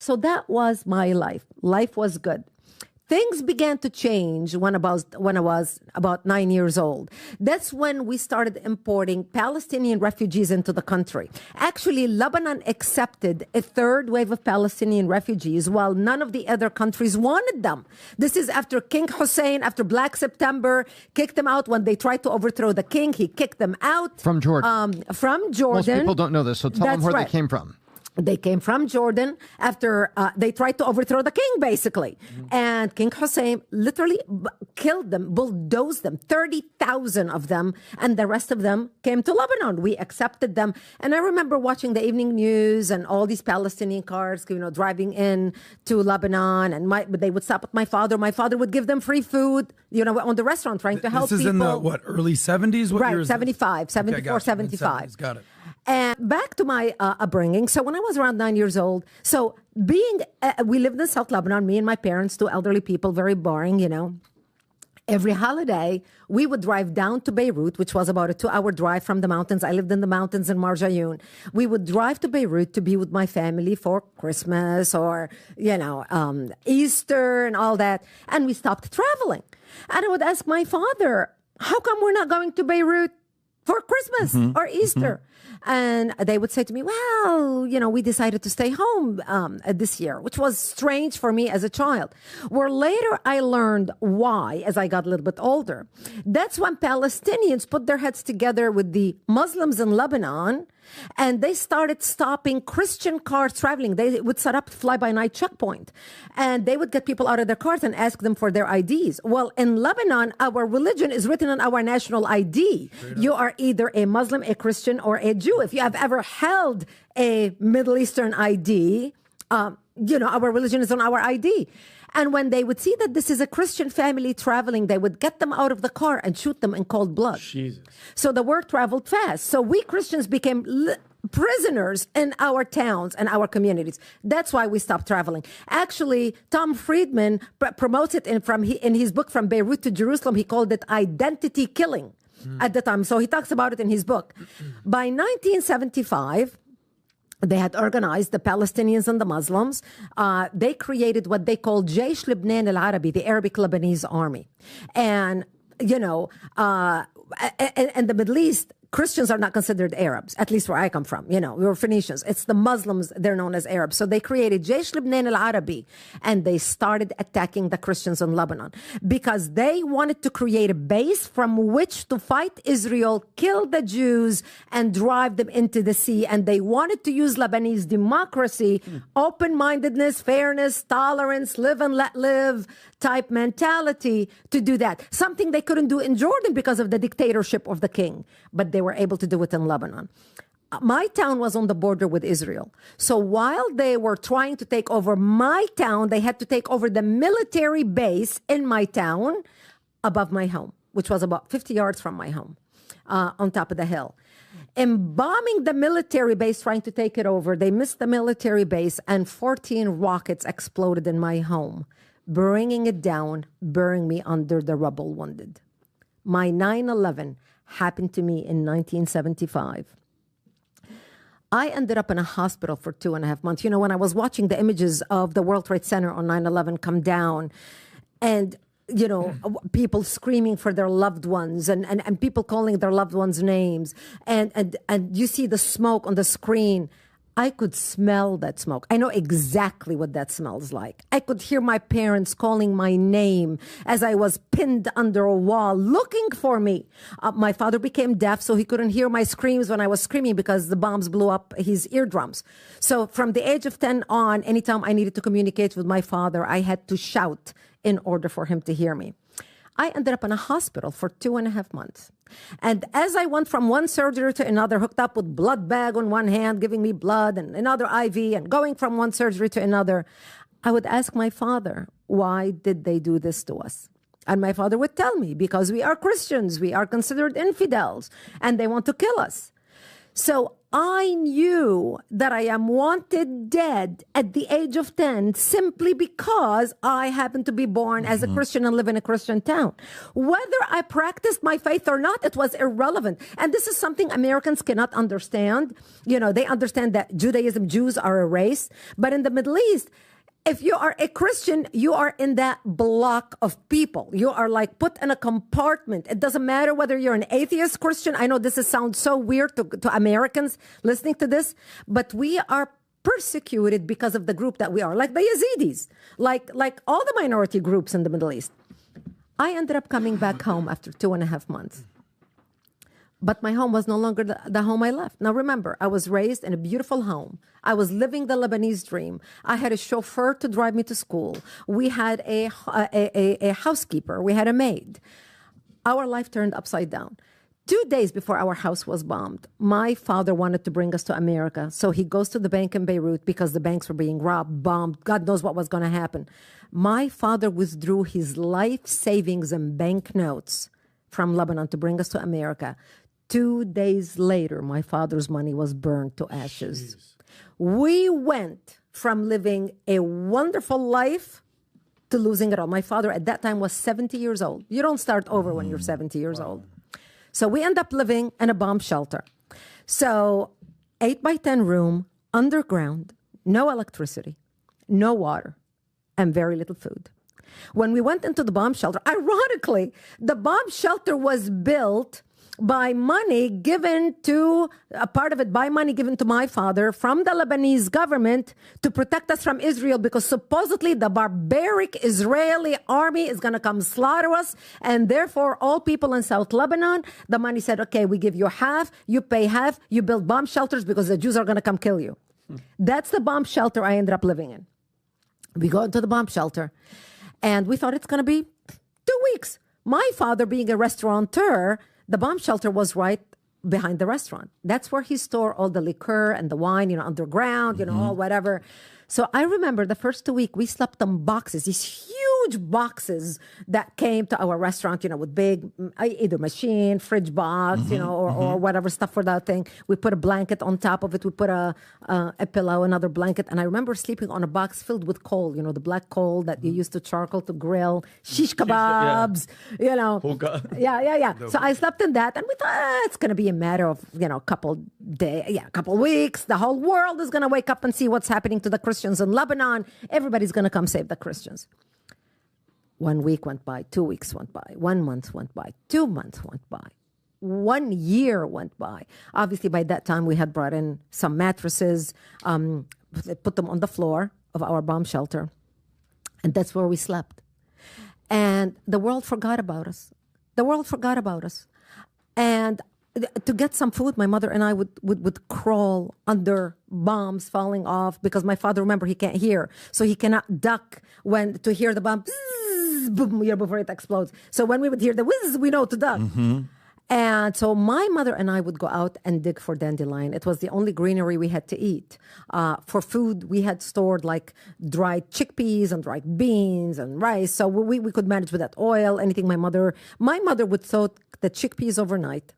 So that was my life. Life was good. Things began to change when I was about 9 years old. That's when we started importing Palestinian refugees into the country. Actually, Lebanon accepted a third wave of Palestinian refugees while none of the other countries wanted them. This is after King Hussein, after Black September, kicked them out when they tried to overthrow the king. He kicked them out. From Jordan. From Jordan. Most people don't know this, so tell them where they came from. They came from Jordan after they tried to overthrow the king, basically. And King Hussein literally killed them, bulldozed them, 30,000 of them, and the rest of them came to Lebanon. We accepted them. And I remember watching the evening news and all these Palestinian cars, driving in to Lebanon, and they would stop with my father. My father would give them free food, on the restaurant, trying to help people. This is in the, early 70s? What right, year is 75, this? 74, Okay, 75. 70s, got it. And back to my upbringing. So when I was around 9 years old, we lived in South Lebanon, me and my parents, two elderly people, very boring, Every holiday, we would drive down to Beirut, which was about a 2-hour drive from the mountains. I lived in the mountains in Marjayoun. We would drive to Beirut to be with my family for Christmas or, Easter and all that. And we stopped traveling. And I would ask my father, how come we're not going to Beirut for Christmas or Easter? And they would say to me, well, we decided to stay home this year, which was strange for me as a child. Where later I learned why as I got a little bit older. That's when Palestinians put their heads together with the Muslims in Lebanon, and they started stopping Christian cars traveling. They would set up fly-by-night checkpoint, and they would get people out of their cars and ask them for their IDs. Well, in Lebanon, our religion is written on our national ID. You are either a Muslim, a Christian, or a Jew. If you have ever held a Middle Eastern ID, our religion is on our ID. And when they would see that this is a Christian family traveling, they would get them out of the car and shoot them in cold blood. Jesus. So the word traveled fast. So we Christians became prisoners in our towns and our communities. That's why we stopped traveling. Actually, Tom Friedman promotes it in his book, From Beirut to Jerusalem. He called it identity killing at the time. So he talks about it in his book. By 1975, they had organized the Palestinians and the Muslims. They created what they called Jaysh Lebanon al-Arabi, the Arabic Lebanese army. And, in the Middle East, Christians are not considered Arabs, at least where I come from. We were Phoenicians. It's the Muslims, they're known as Arabs. So they created Jaysh Lebanon al-Arabi, and they started attacking the Christians in Lebanon because they wanted to create a base from which to fight Israel, kill the Jews, and drive them into the sea. And they wanted to use Lebanese democracy, open-mindedness, fairness, tolerance, live and let live type mentality to do that. Something they couldn't do in Jordan because of the dictatorship of the king. But they were able to do it in Lebanon. My town was on the border with Israel. So while they were trying to take over my town, they had to take over the military base in my town above my home, which was about 50 yards from my home, on top of the hill. In bombing the military base, trying to take it over, they missed the military base and 14 rockets exploded in my home, bringing it down, burying me under the rubble wounded. My 9/11 happened to me in 1975. I ended up in a hospital for 2.5 months. When I was watching the images of the World Trade Center on 9/11 come down, and people screaming for their loved ones and people calling their loved ones names, and you see the smoke on the screen. I could smell that smoke. I know exactly what that smells like. I could hear my parents calling my name as I was pinned under a wall looking for me. My father became deaf, so he couldn't hear my screams when I was screaming because the bombs blew up his eardrums. So from the age of 10 on, anytime I needed to communicate with my father, I had to shout in order for him to hear me. I ended up in a hospital for 2.5 months. And as I went from one surgery to another, hooked up with blood bag on one hand, giving me blood, and another IV, and going from one surgery to another, I would ask my father, why did they do this to us? And my father would tell me, because we are Christians, we are considered infidels, and they want to kill us. So I knew that I am wanted dead at the age of 10 simply because I happened to be born as a Christian and live in a Christian town. Whether I practiced my faith or not, it was irrelevant. And this is something Americans cannot understand. You know, they understand that Judaism, Jews are a race. But in the Middle East, if you are a Christian, you are in that block of people. You are like put in a compartment. It doesn't matter whether you're an atheist Christian. I know sounds so weird to Americans listening to this, but we are persecuted because of the group that we are, like the Yazidis, like all the minority groups in the Middle East. I ended up coming back home after 2.5 months. But my home was no longer the home I left. Now, remember, I was raised in a beautiful home. I was living the Lebanese dream. I had a chauffeur to drive me to school. We had a housekeeper. We had a maid. Our life turned upside down. 2 days before our house was bombed, my father wanted to bring us to America. So he goes to the bank in Beirut because the banks were being robbed, bombed. God knows what was going to happen. My father withdrew his life savings and banknotes from Lebanon to bring us to America. 2 days later, my father's money was burned to ashes. Jeez. We went from living a wonderful life to losing it all. My father at that time was 70 years old. You don't start over when you're 70 years old. So we end up living in a bomb shelter. So 8 by 10 room, underground, no electricity, no water, and very little food. When we went into the bomb shelter, ironically, the bomb shelter was built by money given to, a part of it by money given to my father from the Lebanese government to protect us from Israel, because supposedly the barbaric Israeli army is going to come slaughter us, and therefore all people in South Lebanon, the money said, okay, we give you half, you pay half, you build bomb shelters because the Jews are going to come kill you. That's the bomb shelter I ended up living in. We go into the bomb shelter and we thought it's going to be 2 weeks. My father being a restaurateur, the bomb shelter was right behind the restaurant. That's where he stored all the liquor and the wine, underground, all whatever. So I remember the first 2 weeks, we slept on boxes, these huge boxes that came to our restaurant, with big, either machine, fridge box, or whatever stuff for that thing. We put a blanket on top of it. We put a pillow, another blanket. And I remember sleeping on a box filled with coal, the black coal that you used to charcoal to grill, shish kebabs, Yeah. So I slept in that, and we thought it's going to be a matter of, a couple weeks. The whole world is going to wake up and see what's happening to the Christians in Lebanon. Everybody's going to come save the Christians. 1 week went by, 2 weeks went by, 1 month went by, 2 months went by, 1 year went by. Obviously, by that time, we had brought in some mattresses, put them on the floor of our bomb shelter, and that's where we slept. And the world forgot about us. And to get some food, my mother and I would crawl under bombs falling off, because my father, remember, he can't hear. So he cannot duck to hear the bomb, boom, before it explodes. So when we would hear the whiz, we know to duck. And so my mother and I would go out and dig for dandelion. It was the only greenery we had to eat. For food, we had stored like dried chickpeas and dried beans and rice. So we could manage with that oil, anything. My mother would soak the chickpeas overnight.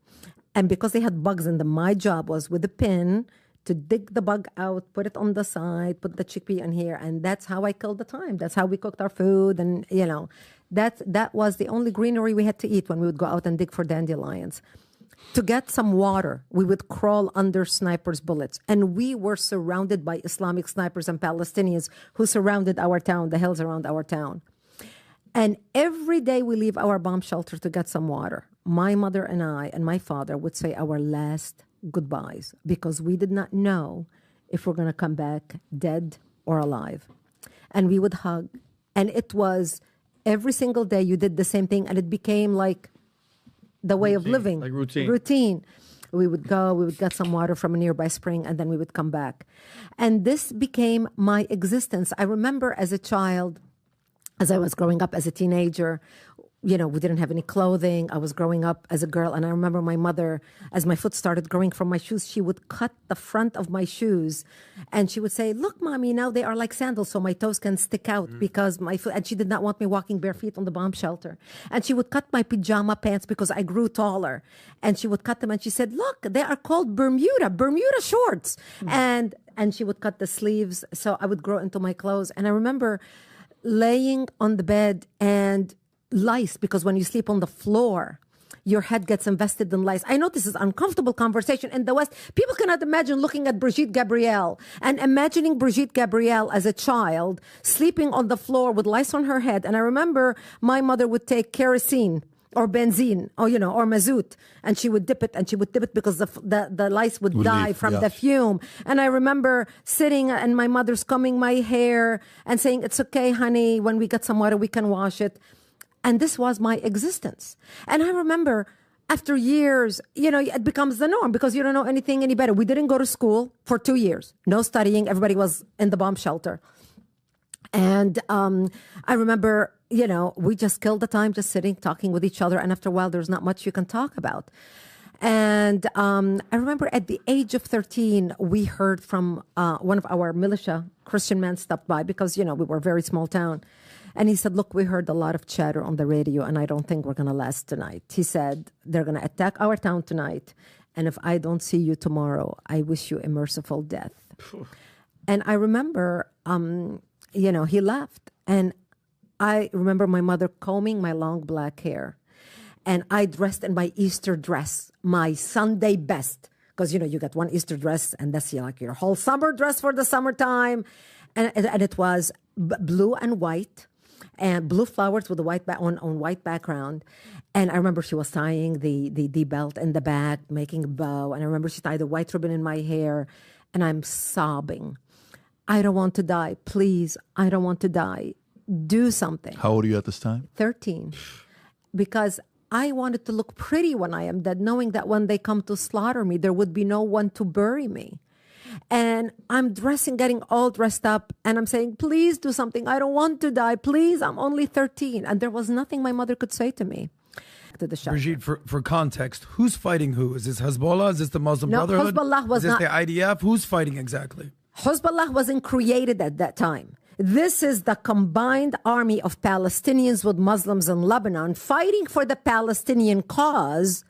And because they had bugs in them, my job was with a pin to dig the bug out, put it on the side, put the chickpea in here. And that's how I killed the time. That's how we cooked our food. And, that was the only greenery we had to eat when we would go out and dig for dandelions. To get some water, we would crawl under snipers' bullets. And we were surrounded by Islamic snipers and Palestinians who surrounded our town, the hills around our town. And every day we leave our bomb shelter to get some water. My mother and I and my father would say our last goodbyes, because we did not know if we're going to come back dead or alive. And we would hug. And it was every single day you did the same thing, and it became like the way of living. Like routine. Routine. We would go, we would get some water from a nearby spring, and then we would come back. And this became my existence. I remember as a child, as I was growing up as a teenager, we didn't have any clothing. I was growing up as a girl. And I remember my mother, as my foot started growing from my shoes, she would cut the front of my shoes. And she would say, look, mommy, now they are like sandals, so my toes can stick out because my foot. And she did not want me walking bare feet on the bomb shelter. And she would cut my pajama pants because I grew taller. And she would cut them. And she said, look, they are called Bermuda shorts. And she would cut the sleeves. So I would grow into my clothes. And I remember laying on the bed and lice, because when you sleep on the floor, your head gets invested in lice. I know this is uncomfortable conversation in the West. People cannot imagine looking at Brigitte Gabriel and imagining Brigitte Gabriel as a child sleeping on the floor with lice on her head. And I remember my mother would take kerosene or benzene or mazout, and she would dip it because the lice would die from the fume. And I remember sitting and my mother's combing my hair and saying, it's okay, honey, when we get some water, we can wash it. And this was my existence. And I remember after years, it becomes the norm because you don't know anything any better. We didn't go to school for 2 years. No studying. Everybody was in the bomb shelter. And I remember, we just killed the time just sitting, talking with each other. And after a while, there's not much you can talk about. And I remember at the age of 13, we heard from one of our militia Christian men stopped by because, we were a very small town. And he said, look, we heard a lot of chatter on the radio, and I don't think we're going to last tonight. He said, they're going to attack our town tonight. And if I don't see you tomorrow, I wish you a merciful death. And I remember, he left. And I remember my mother combing my long black hair. And I dressed in my Easter dress, my Sunday best. Because, you get one Easter dress, and that's like your whole summer dress for the summertime. And it was blue and white. And blue flowers with a white on white background. And I remember she was tying the belt in the back, making a bow. And I remember she tied a white ribbon in my hair. And I'm sobbing. I don't want to die. Please, I don't want to die. Do something. How old are you at this time? 13. Because I wanted to look pretty when I am dead, knowing that when they come to slaughter me, there would be no one to bury me. And I'm getting all dressed up, and I'm saying, please do something. I don't want to die. Please, I'm only 13. And there was nothing my mother could say to me. To the Brigitte, for context, who's fighting who? Is this Hezbollah? Is this the Muslim Brotherhood? Hezbollah was Is this the IDF? Who's fighting exactly? Hezbollah wasn't created at that time. This is the combined army of Palestinians with Muslims in Lebanon fighting for the Palestinian cause.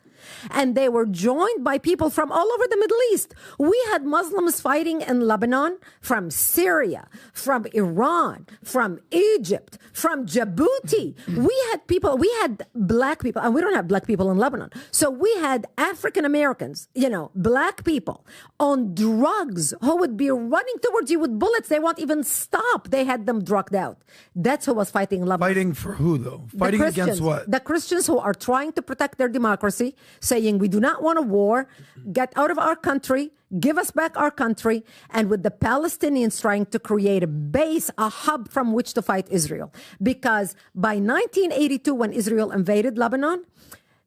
And they were joined by people from all over the Middle East. We had Muslims fighting in Lebanon, from Syria, from Iran, from Egypt, from Djibouti. We had black people, and we don't have black people in Lebanon. So we had African Americans, black people on drugs who would be running towards you with bullets. They won't even stop. They had them drugged out. That's who was fighting in Lebanon. Fighting for who, though? Fighting against what? The Christians who are trying to protect their democracy, saying we do not want a war, get out of our country, give us back our country, and with the Palestinians trying to create a base, a hub from which to fight Israel. Because by 1982, when Israel invaded Lebanon,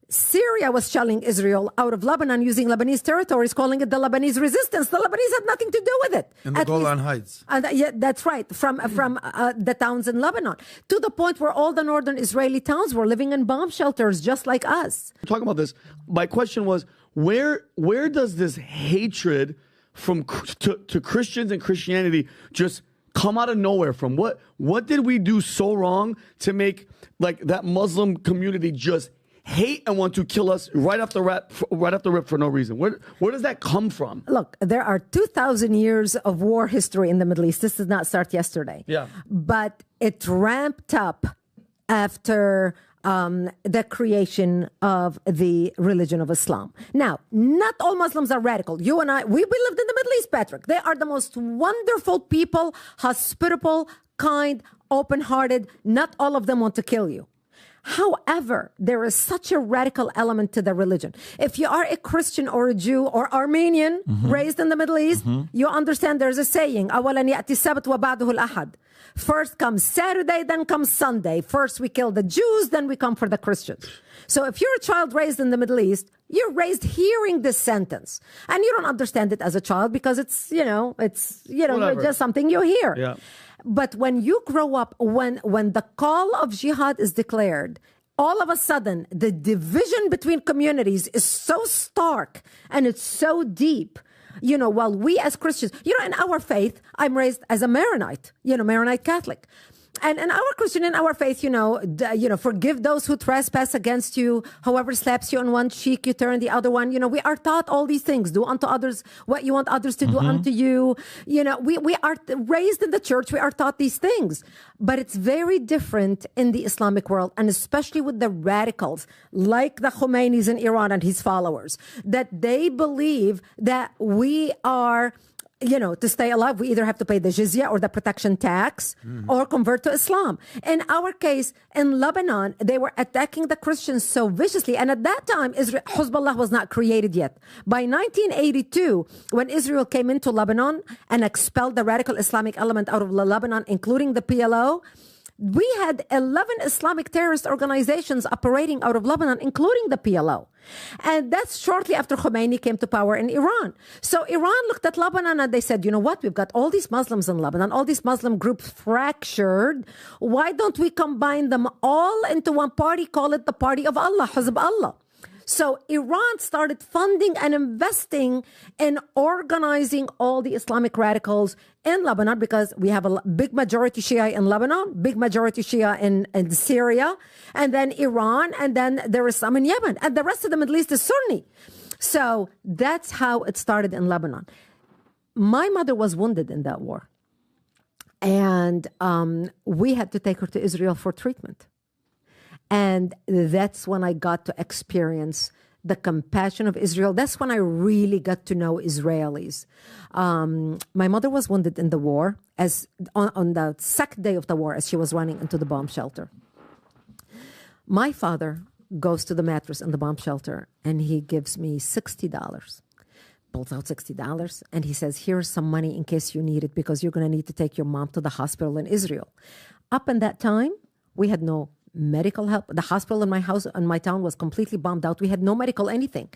Syria was shelling Israel out of Lebanon using Lebanese territories, calling it the Lebanese resistance. The Lebanese had nothing to do with it. In the Golan Heights. Yeah, that's right, from the towns in Lebanon, to the point where all the northern Israeli towns were living in bomb shelters just like us. We're talking about this. My question was, where does this hatred to Christians and Christianity just come out of nowhere from? What did we do so wrong to make like that Muslim community just hate and want to kill us right off the rip for no reason? Where does that come from? Look, there are 2,000 years of war history in the Middle East. This did not start yesterday. Yeah. But it ramped up after the creation of the religion of Islam. Now, not all Muslims are radical. You and I, we lived in the Middle East, Patrick. They are the most wonderful people, hospitable, kind, open-hearted. Not all of them want to kill you. However, there is such a radical element to the religion. If you are a Christian or a Jew or Armenian raised in the Middle East, you understand there's a saying, أولاً يأتي السبت وبعده الأحد. First comes Saturday, then comes Sunday. First we kill the Jews, then we come for the Christians. So if you're a child raised in the Middle East, you're raised hearing this sentence. And you don't understand it as a child because it's just something you hear. Yeah. But when you grow up, when the call of jihad is declared, all of a sudden, the division between communities is so stark and it's so deep. While we as Christians, in our faith, I'm raised as a Maronite, Maronite Catholic. And in our faith, forgive those who trespass against you. Whoever slaps you on one cheek, you turn the other one. We are taught all these things. Do unto others what you want others to do unto you. We are raised in the church. We are taught these things. But it's very different in the Islamic world, and especially with the radicals, like the Khomeinis in Iran and his followers, that they believe that we are... to stay alive, we either have to pay the jizya or the protection tax or convert to Islam. In our case, in Lebanon, they were attacking the Christians so viciously. And at that time, Hezbollah was not created yet. By 1982, when Israel came into Lebanon and expelled the radical Islamic element out of Lebanon, including the PLO, we had 11 Islamic terrorist organizations operating out of Lebanon, including the PLO. And that's shortly after Khomeini came to power in Iran. So Iran looked at Lebanon and they said, you know what? We've got all these Muslims in Lebanon, all these Muslim groups fractured. Why don't we combine them all into one party, call it the Party of Allah, Hizb Allah? So Iran started funding and investing in organizing all the Islamic radicals in Lebanon, because we have a big majority Shia in Lebanon, big majority Shia in Syria, and then Iran, and then there is some in Yemen, and the rest of the Middle East is Sunni. So that's how it started in Lebanon. My mother was wounded in that war, and we had to take her to Israel for treatment. And that's when I got to experience the compassion of Israel. That's when I really got to know Israelis. My mother was wounded in the war, as on the second day of the war, as she was running into the bomb shelter. My father goes to the mattress in the bomb shelter and he gives me $60. Pulls out $60 and he says, here's some money in case you need it, because you're going to need to take your mom to the hospital in Israel. Up in that time, we had no medical help. The hospital in my house, in my town, was completely bombed out. We had no medical anything.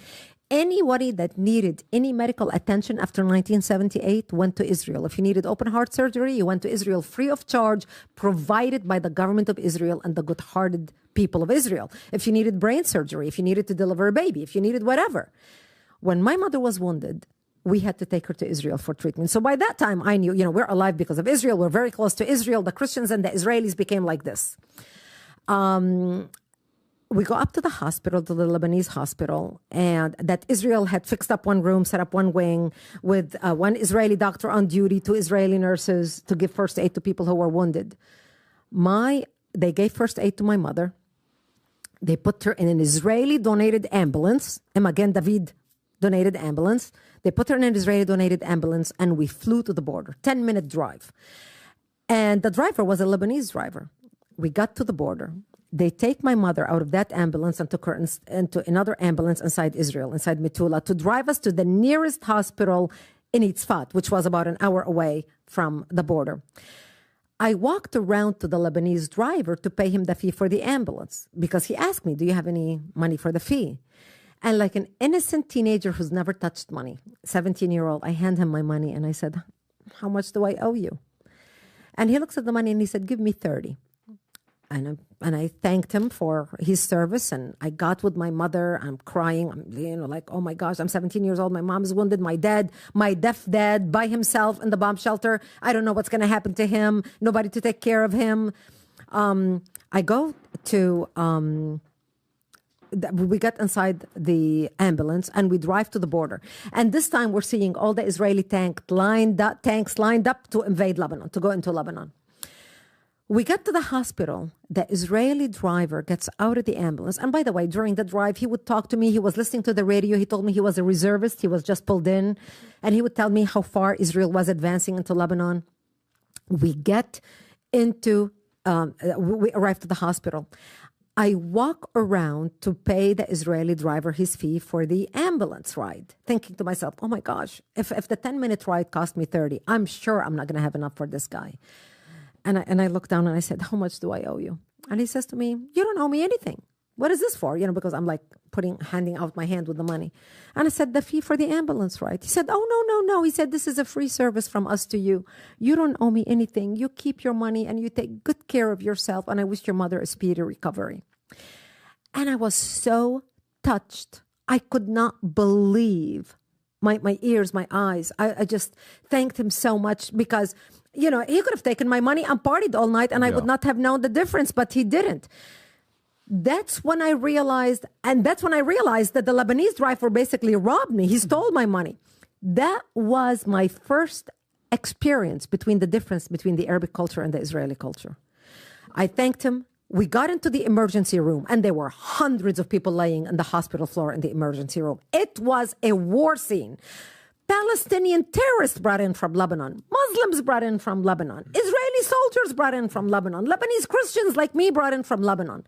Anybody that needed any medical attention after 1978 went to Israel. If you needed open heart surgery, you went to Israel free of charge, provided by the government of Israel and the good-hearted people of Israel. If you needed brain surgery, if you needed to deliver a baby, if you needed whatever. When my mother was wounded, we had to take her to Israel for treatment. So by that time, I knew, we're alive because of Israel. We're very close to Israel. The Christians and the Israelis became like this. We go up to the hospital, to the Lebanese hospital, and that Israel had fixed up one room, set up one wing with one Israeli doctor on duty, 2 Israeli nurses to give first aid to people who were wounded. They gave first aid to my mother. They put her in an Israeli donated ambulance, Magen David donated ambulance. They put her in an Israeli donated ambulance and we flew to the border, 10-minute drive. And the driver was a Lebanese driver. We got to the border. They take my mother out of that ambulance and took her into another ambulance inside Israel, inside Metula, to drive us to the nearest hospital in Itzfat, which was about an hour away from the border. I walked around to the Lebanese driver to pay him the fee for the ambulance, because he asked me, do you have any money for the fee? And like an innocent teenager who's never touched money, 17-year-old, I hand him my money and I said, how much do I owe you? And he looks at the money and he said, give me 30. And I thanked him for his service, and I got with my mother. I'm crying. I'm like, oh my gosh, I'm 17 years old. My mom is wounded. My deaf dad by himself in the bomb shelter. I don't know what's going to happen to him. Nobody to take care of him. I go to, we got inside the ambulance and we drive to the border. And this time we're seeing all the Israeli tanks lined up to invade Lebanon, to go into Lebanon. We get to the hospital. The Israeli driver gets out of the ambulance. And by the way, during the drive, he would talk to me. He was listening to the radio. He told me he was a reservist. He was just pulled in. And he would tell me how far Israel was advancing into Lebanon. We get into, we arrived at the hospital. I walk around to pay the Israeli driver his fee for the ambulance ride, thinking to myself, oh my gosh, if the 10-minute ride cost me 30, I'm sure I'm not going to have enough for this guy. And I looked down and I said, how much do I owe you? And he says to me, you don't owe me anything. What is this for? Because I'm like handing out my hand with the money. And I said, the fee for the ambulance ride. He said, oh, no. He said, this is a free service from us to you. You don't owe me anything. You keep your money and you take good care of yourself. And I wish your mother a speedy recovery. And I was so touched. I could not believe my ears, my eyes. I just thanked him so much because, he could have taken my money and partied all night and I would not have known the difference, but he didn't. That's when I realized that the Lebanese driver basically robbed me. He stole my money. That was my first experience between the difference between the Arabic culture and the Israeli culture. I thanked him. We got into the emergency room and there were hundreds of people laying on the hospital floor in the emergency room. It was a war scene. Palestinian terrorists brought in from Lebanon. Muslims brought in from Lebanon. Israeli soldiers brought in from Lebanon. Lebanese Christians like me brought in from Lebanon.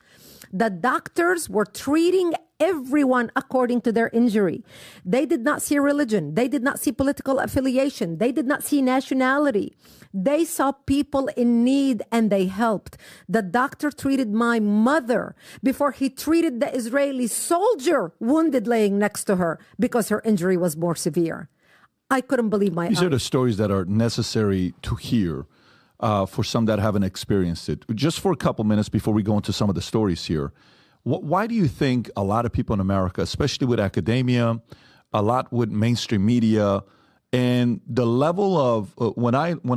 The doctors were treating everyone according to their injury. They did not see religion. They did not see political affiliation. They did not see nationality. They saw people in need and they helped. The doctor treated my mother before he treated the Israeli soldier wounded laying next to her because her injury was more severe. I couldn't believe my eyes. These are the stories that are necessary to hear for some that haven't experienced it. Just for a couple minutes before we go into some of the stories here, why do you think a lot of people in America, especially with academia, a lot with mainstream media, and the level of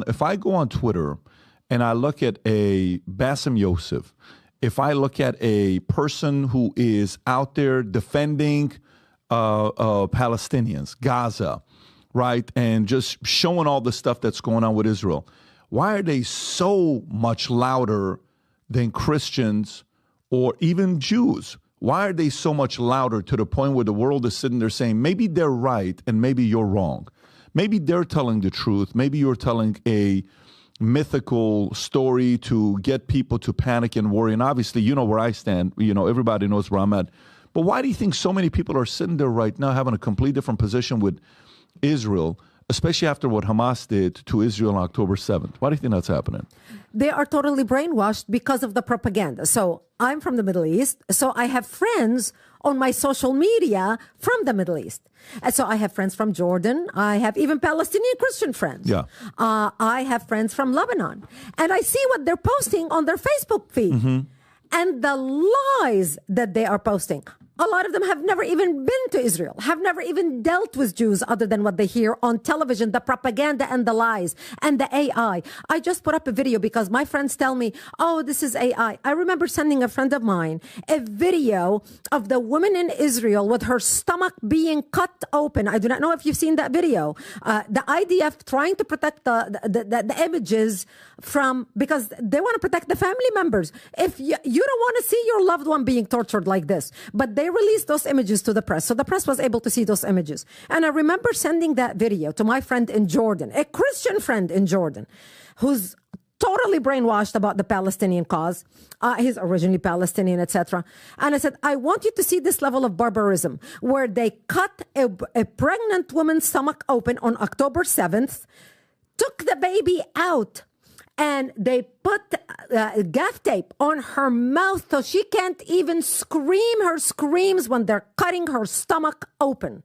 if I go on Twitter and I look at a Bassem Youssef, if I look at a person who is out there defending Palestinians, Gaza, right, and just showing all the stuff that's going on with Israel, why are they so much louder than Christians or even Jews? Why are they so much louder to the point where the world is sitting there saying, maybe they're right and maybe you're wrong? Maybe they're telling the truth. Maybe you're telling a mythical story to get people to panic and worry. And obviously, you know where I stand. Everybody knows where I'm at. But why do you think so many people are sitting there right now having a completely different position with Israel, especially after what Hamas did to Israel on October 7th? Why do you think that's happening? They are totally brainwashed because of the propaganda. So I'm from the Middle East. So I have friends on my social media from the Middle East. And so I have friends from Jordan. I have even Palestinian Christian friends. Yeah. I have friends from Lebanon. And I see what they're posting on their Facebook feed. Mm-hmm. And the lies that they are posting. A lot of them have never even been to Israel, have never even dealt with Jews other than what they hear on television, the propaganda and the lies and the AI. I just put up a video because my friends tell me, oh, this is AI. I remember sending a friend of mine a video of the woman in Israel with her stomach being cut open. I do not know if you've seen that video. The IDF trying to protect the images because they want to protect the family members. If you don't want to see your loved one being tortured like this, but they released those images to the press. So the press was able to see those images. And I remember sending that video to my friend in Jordan, a Christian friend in Jordan, who's totally brainwashed about the Palestinian cause. He's originally Palestinian, etc. And I said, I want you to see this level of barbarism where they cut a pregnant woman's stomach open on October 7th, took the baby out, and they put gaff tape on her mouth so she can't even scream her screams when they're cutting her stomach open.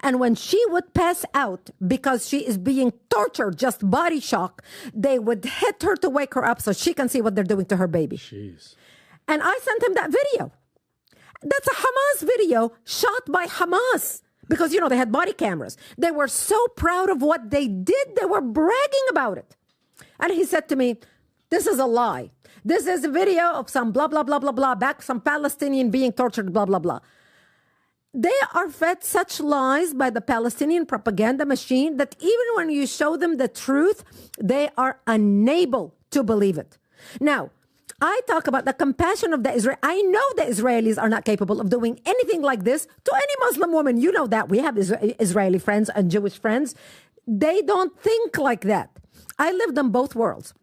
And when she would pass out because she is being tortured, just body shock, they would hit her to wake her up so she can see what they're doing to her baby. Jeez. And I sent him that video. That's a Hamas video shot by Hamas. Because, they had body cameras. They were so proud of what they did. They were bragging about it. And he said to me, this is a lie. This is a video of some blah, blah, blah, blah, blah, some Palestinian being tortured, blah, blah, blah. They are fed such lies by the Palestinian propaganda machine that even when you show them the truth, they are unable to believe it. Now, I talk about the compassion of the Israel. I know the Israelis are not capable of doing anything like this to any Muslim woman. You know that. We have Israeli friends and Jewish friends. They don't think like that. I lived in both worlds.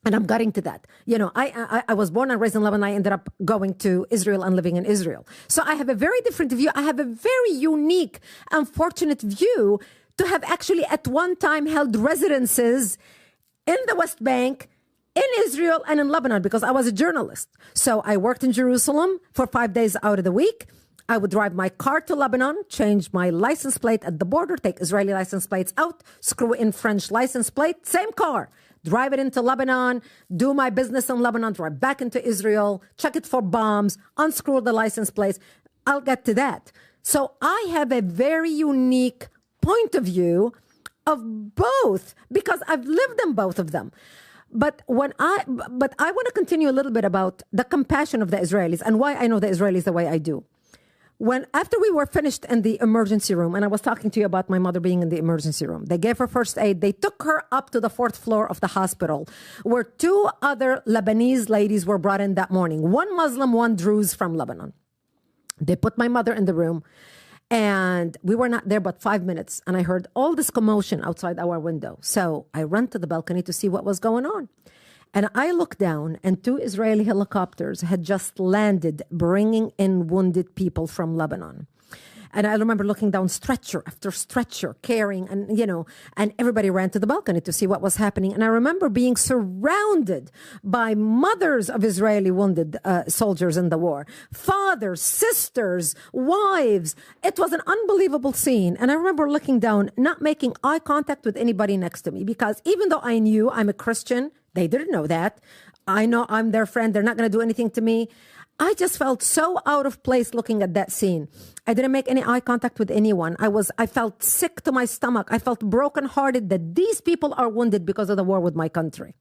And I'm getting to that. I was born and raised in Lebanon. I ended up going to Israel and living in Israel. So I have a very different view. I have a very unique and fortunate view to have actually at one time held residences in the West Bank, in Israel, and in Lebanon because I was a journalist. So I worked in Jerusalem for 5 days out of the week. I would drive my car to Lebanon, change my license plate at the border, take Israeli license plates out, screw in French license plate, same car. drive it into Lebanon, do my business in Lebanon, drive back into Israel, check it for bombs, unscrew the license plates. I'll get to that. So I have a very unique point of view of both because I've lived in both of them. But I want to continue a little bit about the compassion of the Israelis and why I know the Israelis the way I do. After we were finished in the emergency room, and I was talking to you about my mother being in the emergency room, they gave her first aid. They took her up to the 4th floor of the hospital, where 2 other Lebanese ladies were brought in that morning. 1 Muslim, 1 Druze from Lebanon. They put my mother in the room. And we were not there but 5 minutes. And I heard all this commotion outside our window. So I ran to the balcony to see what was going on. And I looked down and 2 Israeli helicopters had just landed, bringing in wounded people from Lebanon. And I remember looking down stretcher after stretcher, carrying, and everybody ran to the balcony to see what was happening. And I remember being surrounded by mothers of Israeli wounded soldiers in the war, fathers, sisters, wives. It was an unbelievable scene. And I remember looking down, not making eye contact with anybody next to me, because even though I knew I'm a Christian, they didn't know that. I know I'm their friend. They're not going to do anything to me. I just felt so out of place looking at that scene. I didn't make any eye contact with anyone. I felt sick to my stomach. I felt brokenhearted that these people are wounded because of the war with my country.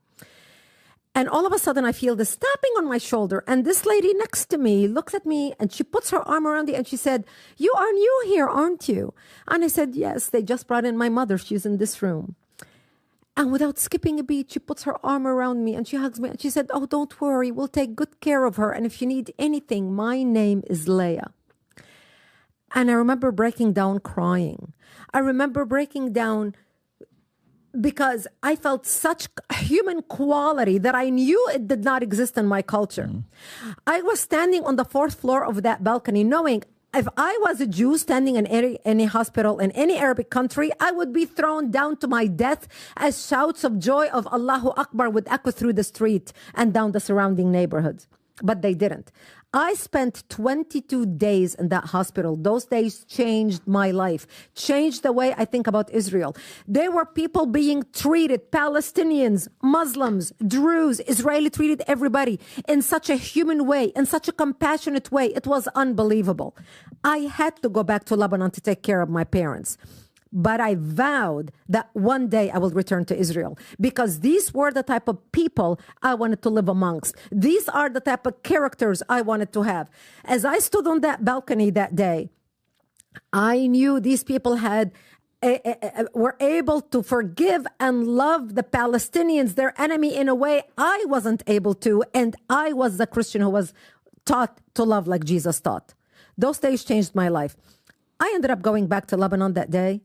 And all of a sudden I feel this tapping on my shoulder, and this lady next to me looks at me and she puts her arm around me and she said, "You are new here, aren't you?" And I said, "Yes, they just brought in my mother. She's in this room." And without skipping a beat, she puts her arm around me and she hugs me. And she said, "Oh, don't worry. We'll take good care of her. And if you need anything, my name is Leah." And I remember breaking down crying. I remember breaking down because I felt such human quality that I knew it did not exist in my culture. I was standing on the 4th floor of that balcony knowing if I was a Jew standing in any hospital in any Arabic country, I would be thrown down to my death as shouts of joy of Allahu Akbar would echo through the street and down the surrounding neighborhoods. But they didn't. I spent 22 days in that hospital. Those days changed my life, changed the way I think about Israel. There were people being treated, Palestinians, Muslims, Druze, Israeli treated everybody in such a human way, in such a compassionate way. It was unbelievable. I had to go back to Lebanon to take care of my parents. But I vowed that one day I will return to Israel, because these were the type of people I wanted to live amongst. These are the type of characters I wanted to have. As I stood on that balcony that day, I knew these people were able to forgive and love the Palestinians, their enemy, in a way I wasn't able to. And I was the Christian who was taught to love like Jesus taught. Those days changed my life. I ended up going back to Lebanon that day.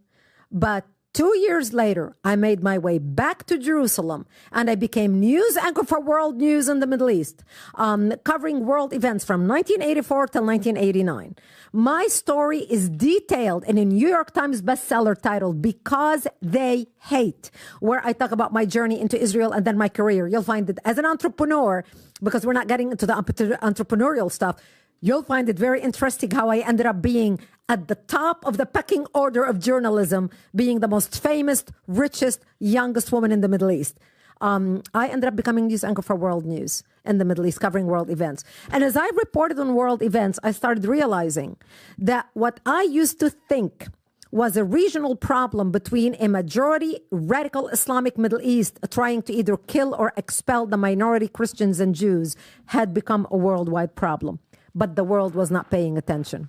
But 2 years later, I made my way back to Jerusalem and I became news anchor for World News in the Middle East, covering world events from 1984 till 1989. My story is detailed in a New York Times bestseller titled Because They Hate, where I talk about my journey into Israel and then my career. You'll find it as an entrepreneur, because we're not getting into the entrepreneurial stuff. You'll find it very interesting how I ended up being at the top of the pecking order of journalism, being the most famous, richest, youngest woman in the Middle East. I ended up becoming news anchor for World News in the Middle East, covering world events. And as I reported on world events, I started realizing that what I used to think was a regional problem between a majority radical Islamic Middle East trying to either kill or expel the minority Christians and Jews had become a worldwide problem. But the world was not paying attention.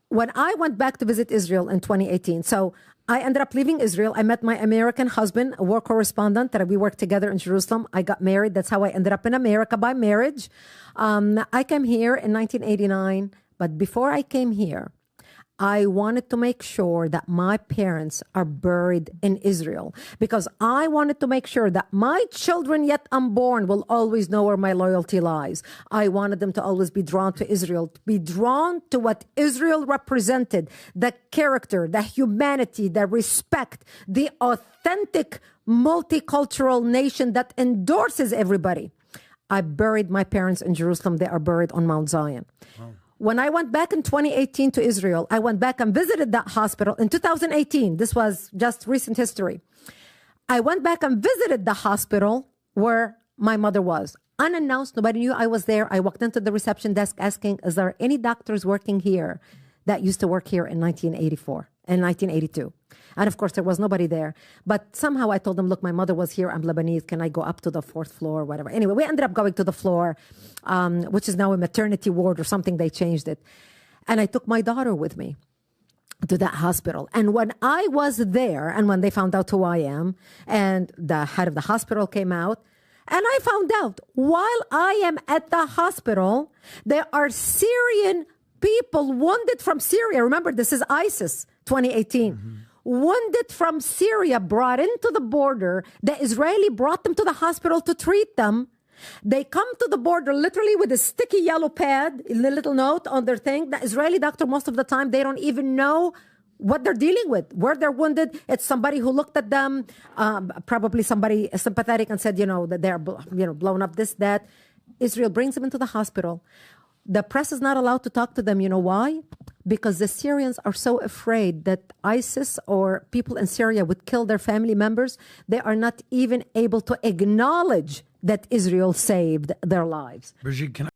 When I went back to visit Israel in 2018, so I ended up leaving Israel. I met my American husband, a war correspondent, that we worked together in Jerusalem. I got married. That's how I ended up in America, by marriage. I came here in 1989, but before I came here, I wanted to make sure that my parents are buried in Israel, because I wanted to make sure that my children yet unborn will always know where my loyalty lies. I wanted them to always be drawn to Israel, to be drawn to what Israel represented, the character, the humanity, the respect, the authentic multicultural nation that endorses everybody. I buried my parents in Jerusalem. They are buried on Mount Zion. Wow. When I went back in 2018 to Israel, I went back and visited that hospital in 2018. This was just recent history. I went back and visited the hospital where my mother was. Unannounced, nobody knew I was there. I walked into the reception desk asking, is there any doctors working here that used to work here in 1984 and 1982? And of course, there was nobody there. But somehow I told them, look, my mother was here. I'm Lebanese. Can I go up to the 4th floor or whatever? Anyway, we ended up going to the floor, which is now a maternity ward or something. They changed it. And I took my daughter with me to that hospital. And when I was there, and when they found out who I am, and the head of the hospital came out, and I found out while I am at the hospital, there are Syrian people wounded from Syria. Remember, this is ISIS 2018. Wounded from Syria brought into the border. The Israeli brought them to the hospital to treat them. They come to the border literally with a sticky yellow pad, a little note on their thing. The Israeli doctor, most of the time, they don't even know what they're dealing with, where they're wounded. It's somebody who looked at them, probably somebody sympathetic and said, that they're blown up, this, that. Israel brings them into the hospital. The press is not allowed to talk to them. You know why? Because the Syrians are so afraid that ISIS or people in Syria would kill their family members. They are not even able to acknowledge that Israel saved their lives. Brigitte, can